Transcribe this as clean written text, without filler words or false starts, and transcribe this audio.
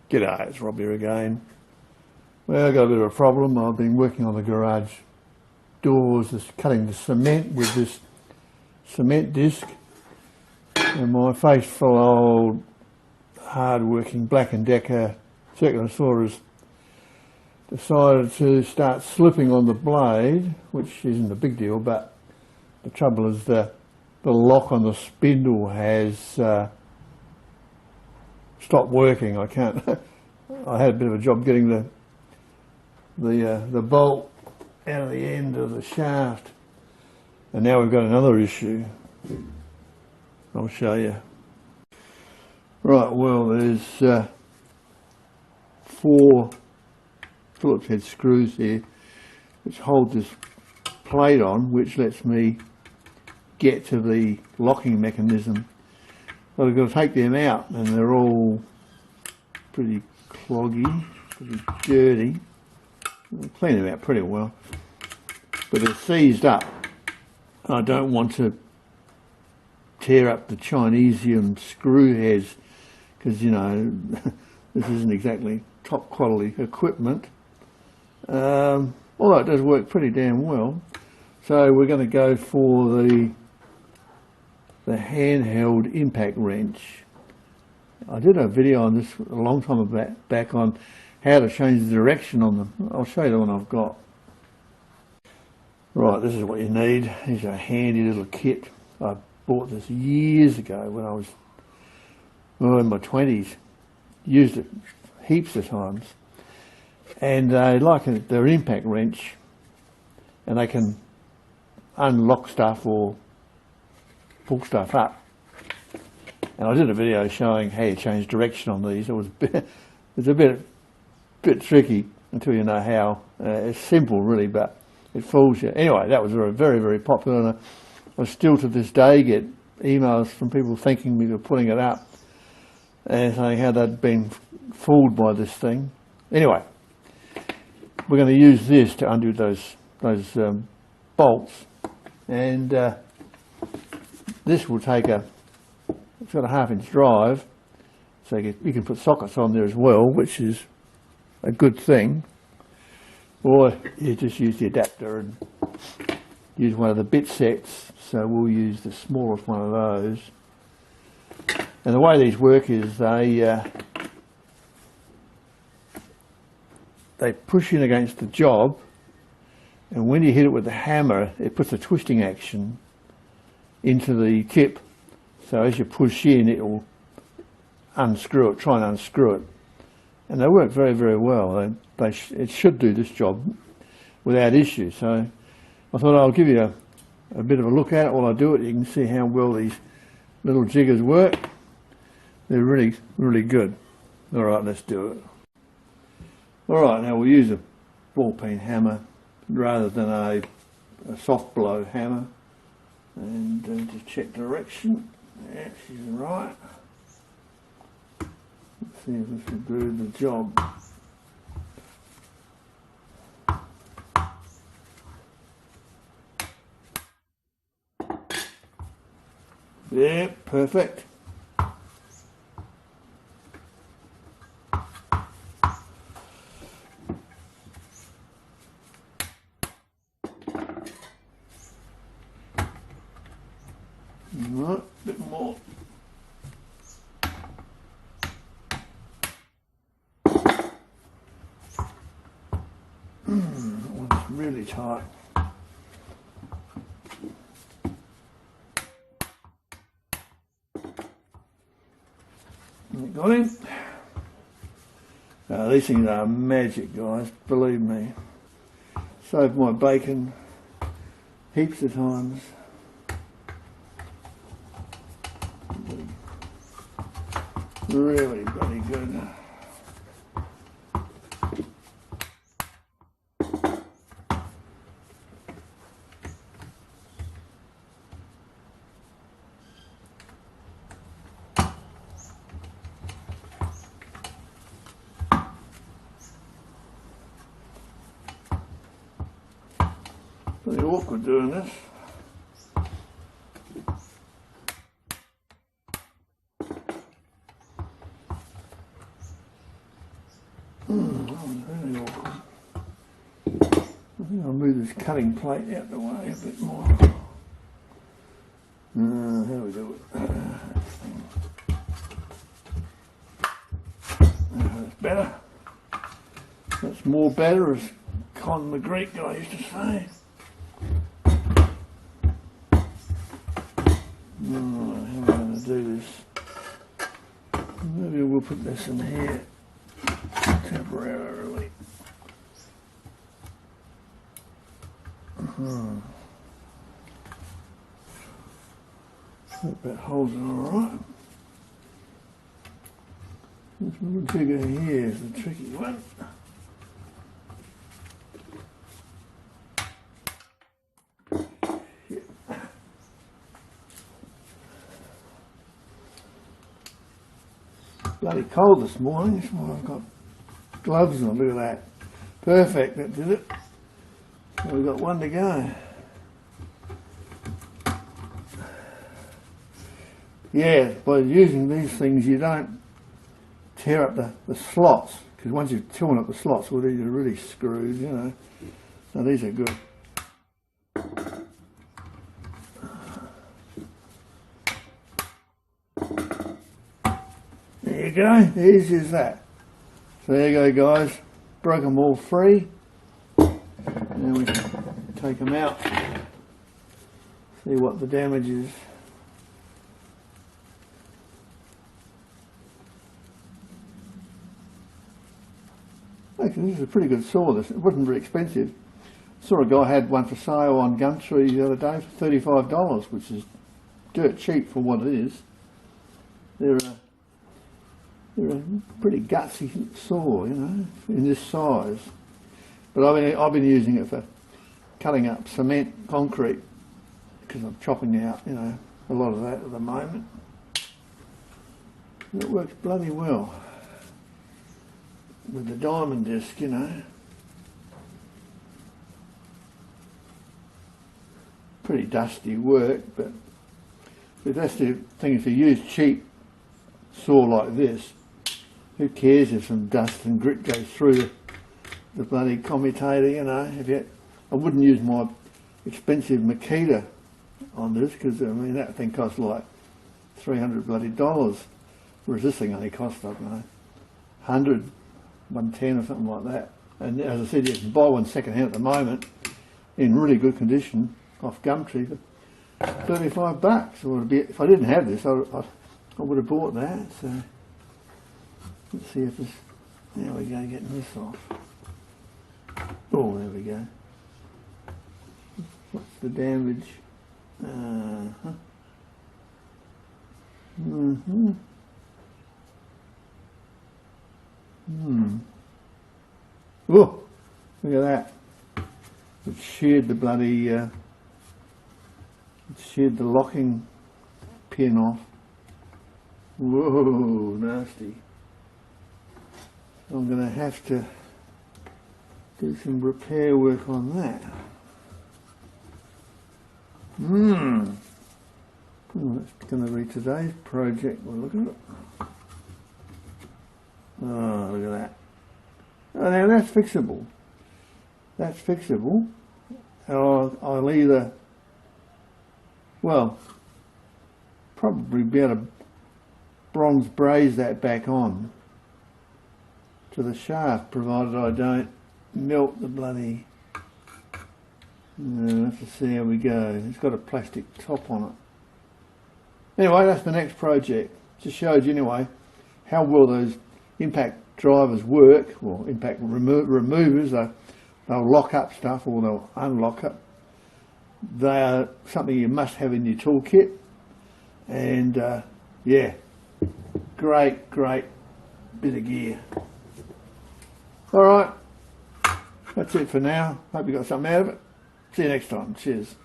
G'day, it's Rob here again. Well, I've got a bit of a problem. I've been working on the garage doors, just cutting the cement with this cement disc, and my faithful old hard-working Black & Decker circular saw has decided to start slipping on the blade, which isn't a big deal, but the trouble is the lock on the spindle has stopped working. I can't. I had a bit of a job getting the bolt out of the end of the shaft, and now we've got another issue. I'll show you. Right, well, there's 4 Phillips head screws here which hold this plate on, which lets me get to the locking mechanism. But I've got to take them out, and they're all pretty cloggy, pretty dirty. I'll clean them out pretty well, but they're seized up. I don't want to tear up the Chinesium screw heads, because, you know, this isn't exactly top quality equipment, although it does work pretty damn well. So we're going to go for the handheld impact wrench. I did a video on this a long time back on how to change the direction on them. I'll show you the one I've got. Right, this is what you need. Here's a handy little kit. I bought this years ago when I was in my 20s. Used it heaps of times. And they're impact wrench, and they can unlock stuff or pull stuff up. And I did a video showing how you change direction on these. It's a bit tricky until you know how. It's simple really, but it fools you. Anyway, that was very, very popular, and I still to this day get emails from people thanking me for putting it up and saying how they'd been fooled by this thing. Anyway, we're going to use this to undo those bolts, and this will take it's got a 1/2 inch drive, so you can put sockets on there as well, which is a good thing. Or you just use the adapter and use one of the bit sets, so we'll use the smallest one of those. And the way these work is they push in against the job, and when you hit it with the hammer, it puts a twisting action into the tip. So as you push in, it will unscrew it, try and unscrew it. And they work very, very well. It should do this job without issue. So I thought I'll give you a bit of a look at it while I do it. You can see how well these little jiggers work. They're really, really good. All right, let's do it. All right, now we'll use a ball peen hammer rather than a soft blow hammer. And just check direction. Yeah, she's right. Let's see if this will do the job. Yeah, perfect. Right, a bit more. That one's really tight. Got him? These things are magic, guys, believe me. Saved my bacon heaps of times. Really bloody good. Pretty awkward doing this. Really awkward. I think I'll move this cutting plate out the way a bit more. How do we do it? That's better. That's more better, as Con the Greek guy used to say. How am I going to do this? Maybe we'll put this in here temporarily. Hope that holds it alright. This little jigger here is the tricky one. Bloody cold this morning, that's why I've got gloves on. Look at that. Perfect, that did it. So we've got one to go. Yeah, by using these things you don't tear up the slots, because once you've torn up the slots, well, these are really screwed, you know. So these are good. There you go, easy as that. So there you go, guys. Broke them all free. Now we can take them out, see what the damage is. Actually, this is a pretty good saw. This, it wasn't very expensive. I saw a guy had one for sale on Gumtree the other day for $35, which is dirt cheap for what it is. They're a pretty gutsy saw, you know, in this size. But I've been using it for cutting up cement, concrete, because I'm chopping out, you know, a lot of that at the moment. It works bloody well with the diamond disc, you know. Pretty dusty work, but that's the thing. If you use cheap saw like this, who cares if some dust and grit goes through the bloody commutator, you know. I wouldn't use my expensive Makita on this, because I mean that thing costs like $300 bloody dollars, whereas this thing only costs, I don't know, 100, 110 or something like that. And as I said, you can buy one second hand at the moment in really good condition off Gumtree for $35. Or if I didn't have this, I would have bought that. So let's see if this. There we go, getting this off. Oh, there we go. What's the damage? Oh, look at that. It sheared the bloody, it sheared the locking pin off. Whoa, nasty. I'm going to have to do some repair work on that. Oh, that's going to be today's project. Well, look at it. Oh, look at that. Oh, now that's fixable. That's fixable. I'll either, well, probably be able to bronze braze that back on to the shaft, provided I don't melt the bloody. We'll have to see how we go. It's got a plastic top on it. Anyway, that's the next project. Just showed you anyway how well those impact drivers work, or impact removers. They'll lock up stuff or they'll unlock it. They are something you must have in your toolkit. And yeah, great bit of gear. Alright, that's it for now. Hope you got something out of it. See you next time. Cheers.